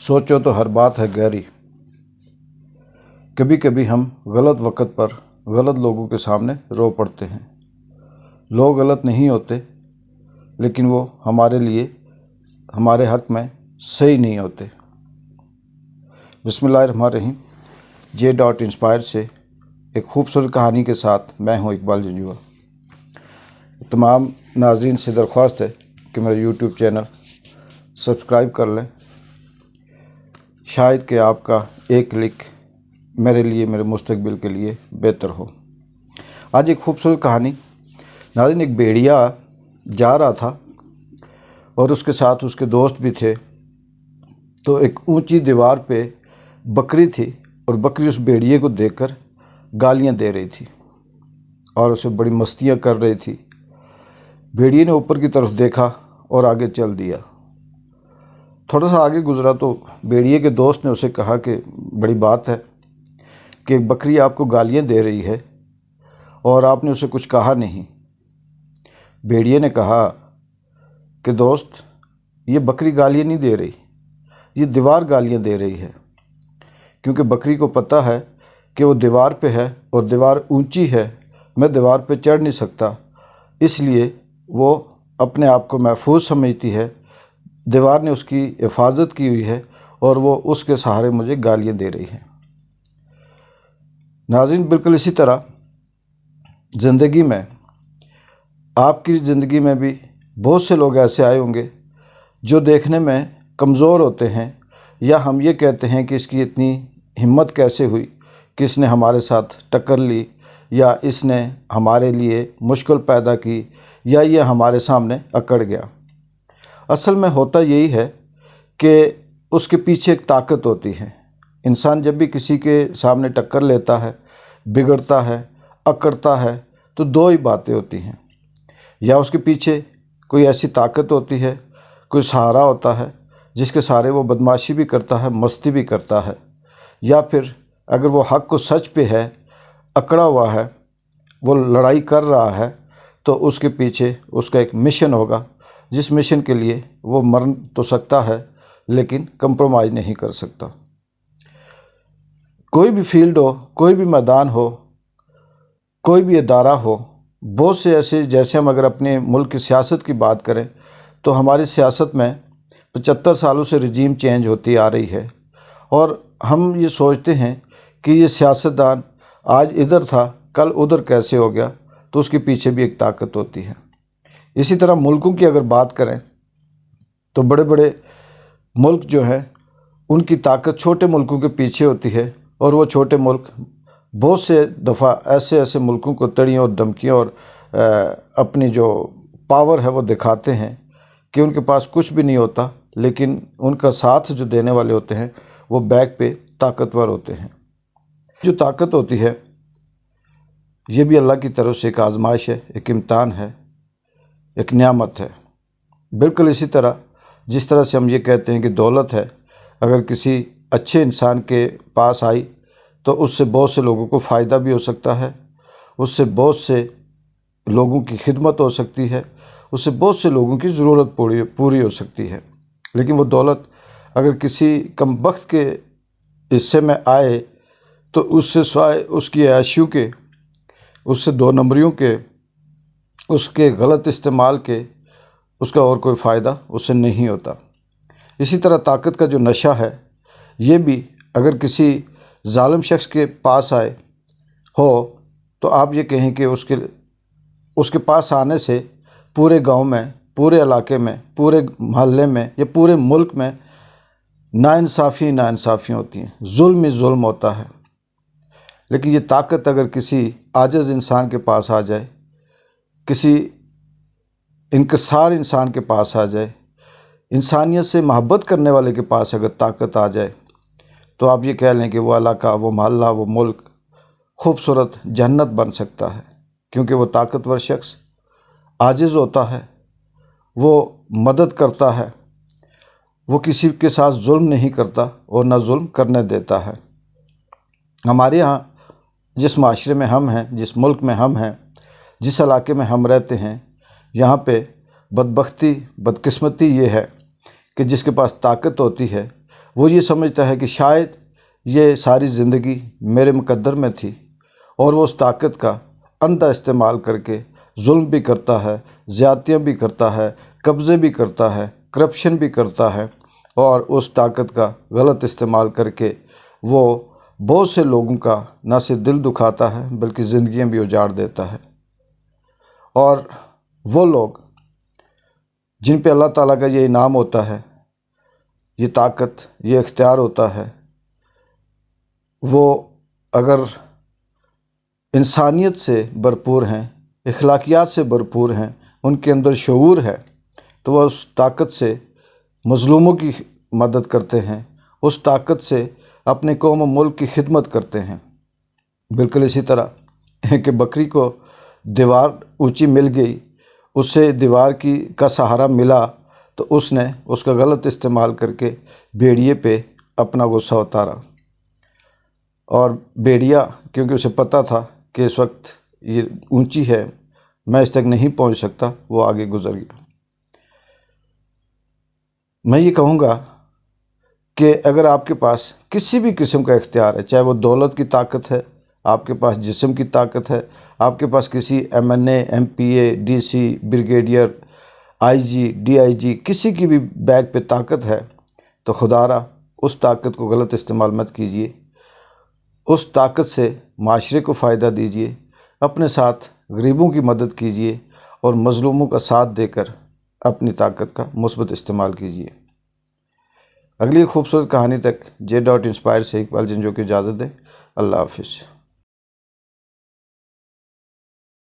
सोचो तो हर बात है गहरी। कभी कभी हम गलत वक्त पर गलत लोगों के सामने रो पड़ते हैं। लोग गलत नहीं होते, लेकिन वो हमारे लिए हमारे हक में सही नहीं होते। बिस्मिल्लाहिर्रहमानिर्रहीम। J.Inspire से एक खूबसूरत कहानी के साथ मैं हूँ इकबाल जंजुआ। तमाम नाज़रीन से दरख्वास्त है कि मेरे YouTube चैनल सब्सक्राइब कर लें। शायद कि आपका एक क्लिक मेरे लिए, मेरे मुस्तकबिल के लिए बेहतर हो। आज एक खूबसूरत कहानी। नाज़रीन, एक भेड़िया जा रहा था और उसके साथ उसके दोस्त भी थे। तो एक ऊंची दीवार पे बकरी थी और बकरी उस भेड़िए को देखकर गालियां दे रही थी और उसे बड़ी मस्तियां कर रही थी। भेड़िए ने ऊपर की तरफ देखा और आगे चल दिया। थोड़ा सा आगे गुजरा तो भेड़िए के दोस्त ने उसे कहा कि बड़ी बात है कि एक बकरी आपको गालियां दे रही है और आपने उसे कुछ कहा नहीं। भेड़िए ने कहा कि दोस्त, ये बकरी गालियां नहीं दे रही, ये दीवार गालियां दे रही है। क्योंकि बकरी को पता है कि वो दीवार पे है और दीवार ऊंची है, मैं दीवार पे चढ़ नहीं सकता, इसलिए वो अपने आप को महफूज समझती है। दीवार ने उसकी हिफाजत की हुई है और वो उसके सहारे मुझे गालियां दे रही है। नाज़रीन, बिल्कुल इसी तरह ज़िंदगी में, आपकी ज़िंदगी में भी बहुत से लोग ऐसे आए होंगे जो देखने में कमज़ोर होते हैं, या हम ये कहते हैं कि इसकी इतनी हिम्मत कैसे हुई कि इसने हमारे साथ टक्कर ली, या इसने हमारे लिए मुश्किल पैदा की, या ये हमारे सामने अकड़ गया। असल में होता यही है कि उसके पीछे एक ताकत होती है। इंसान जब भी किसी के सामने टक्कर लेता है, बिगड़ता है, अकड़ता है, तो दो ही बातें होती हैं। या उसके पीछे कोई ऐसी ताकत होती है, कोई सहारा होता है जिसके सहारे वो बदमाशी भी करता है, मस्ती भी करता है। या फिर अगर वो हक को सच पे है, अकड़ा हुआ है, वो लड़ाई कर रहा है, तो उसके पीछे उसका एक मिशन होगा, जिस मिशन के लिए वो मर तो सकता है लेकिन कंप्रोमाइज़ नहीं कर सकता। कोई भी फील्ड हो, कोई भी मैदान हो, कोई भी इदारा हो, बहुत से ऐसे, जैसे हम अगर अपने मुल्क की सियासत की बात करें तो हमारी सियासत में 75 सालों से रजीम चेंज होती आ रही है और हम ये सोचते हैं कि ये सियासतदान आज इधर था, कल उधर कैसे हो गया, तो उसके पीछे भी एक ताकत होती है। इसी तरह मुल्कों की अगर बात करें तो बड़े बड़े मुल्क जो हैं, उनकी ताकत छोटे मुल्कों के पीछे होती है और वो छोटे मुल्क बहुत से दफ़ा ऐसे ऐसे मुल्कों को तड़ियों और धमकियों और अपनी जो पावर है वो दिखाते हैं कि उनके पास कुछ भी नहीं होता, लेकिन उनका साथ जो देने वाले होते हैं वो बैक पे ताकतवर होते हैं। जो ताकत होती है ये भी अल्लाह की तरफ से एक आजमाइश है, एक इम्तिहान है, एक नियामत है। बिल्कुल इसी तरह जिस तरह से हम ये कहते हैं कि दौलत है, अगर किसी अच्छे इंसान के पास आई तो उससे बहुत से लोगों को फ़ायदा भी हो सकता है, उससे बहुत से लोगों की खिदमत हो सकती है, उससे बहुत से लोगों की ज़रूरत पूरी हो सकती है। लेकिन वो दौलत अगर किसी कमबख्त के हिस्से में आए तो उससे सिवाय उसकी ऐशियों के, उससे दो नंबरियों के, उसके गलत इस्तेमाल के, उसका और कोई फ़ायदा उससे नहीं होता। इसी तरह ताकत का जो नशा है, ये भी अगर किसी जालिम शख्स के पास आए हो तो आप ये कहें कि उसके पास आने से पूरे गांव में, पूरे इलाके में, पूरे मोहल्ले में या पूरे मुल्क में नाइंसाफ़ियाँ होती हैं, जुल्म ही जुल्म होता है। लेकिन ये ताकत अगर किसी आजिज़ इंसान के पास आ जाए, किसी इंकिसार इंसान के पास आ जाए, इंसानियत से मोहब्बत करने वाले के पास अगर ताकत आ जाए, तो आप ये कह लें कि वो इलाका, वो मोहल्ला, वो मुल्क खूबसूरत जन्नत बन सकता है। क्योंकि वो ताकतवर शख्स आजिज़ होता है, वो मदद करता है, वो किसी के साथ जुल्म नहीं करता और ना जुल्म करने देता है। हमारे यहाँ जिस माशरे में हम हैं, जिस मुल्क में हम हैं, जिस इलाके में हम रहते हैं, यहाँ पे बदबख्ती, बदकिस्मती ये है कि जिसके पास ताकत होती है وہ یہ سمجھتا ہے کہ شاید یہ ساری زندگی میرے مقدر میں تھی، اور وہ اس طاقت کا اندھا استعمال کر کے ظلم بھی کرتا ہے، زیادتیاں بھی کرتا ہے، قبضے بھی کرتا ہے، کرپشن بھی کرتا ہے، اور اس طاقت کا غلط استعمال کر کے وہ بہت سے لوگوں کا نہ صرف دل دکھاتا ہے بلکہ زندگیاں بھی اجاڑ دیتا ہے۔ اور وہ لوگ جن پہ اللہ تعالیٰ کا یہ انعام ہوتا ہے، یہ طاقت، یہ اختیار ہوتا ہے، وہ اگر انسانیت سے بھرپور ہیں، اخلاقیات سے بھرپور ہیں، ان کے اندر شعور ہے، تو وہ اس طاقت سے مظلوموں کی مدد کرتے ہیں، اس طاقت سے اپنے قوم و ملک کی خدمت کرتے ہیں۔ بالکل اسی طرح کہ بکری کو دیوار اونچی مل گئی، اسے دیوار کا سہارا ملا، تو اس نے اس کا غلط استعمال کر کے بھیڑیے پہ اپنا غصہ اتارا، اور بھیڑیا کیونکہ اسے پتہ تھا کہ اس وقت یہ اونچی ہے، میں اس تک نہیں پہنچ سکتا، وہ آگے گزر گیا۔ میں یہ کہوں گا کہ اگر آپ کے پاس کسی بھی قسم کا اختیار ہے، چاہے وہ دولت کی طاقت ہے، آپ کے پاس جسم کی طاقت ہے، آپ کے پاس کسی M N A, M P A, D C, brigadier, I G, D I G, کسی کی بھی بیک پہ طاقت ہے، تو خدا را اس طاقت کو غلط استعمال مت کیجیے، اس طاقت سے معاشرے کو فائدہ دیجیے، اپنے ساتھ غریبوں کی مدد کیجیے، اور مظلوموں کا ساتھ دے کر اپنی طاقت کا مثبت استعمال کیجیے۔ اگلی خوبصورت کہانی تک J.Inspire سے اقبال جنجو کی اجازت دیں۔ اللہ حافظ۔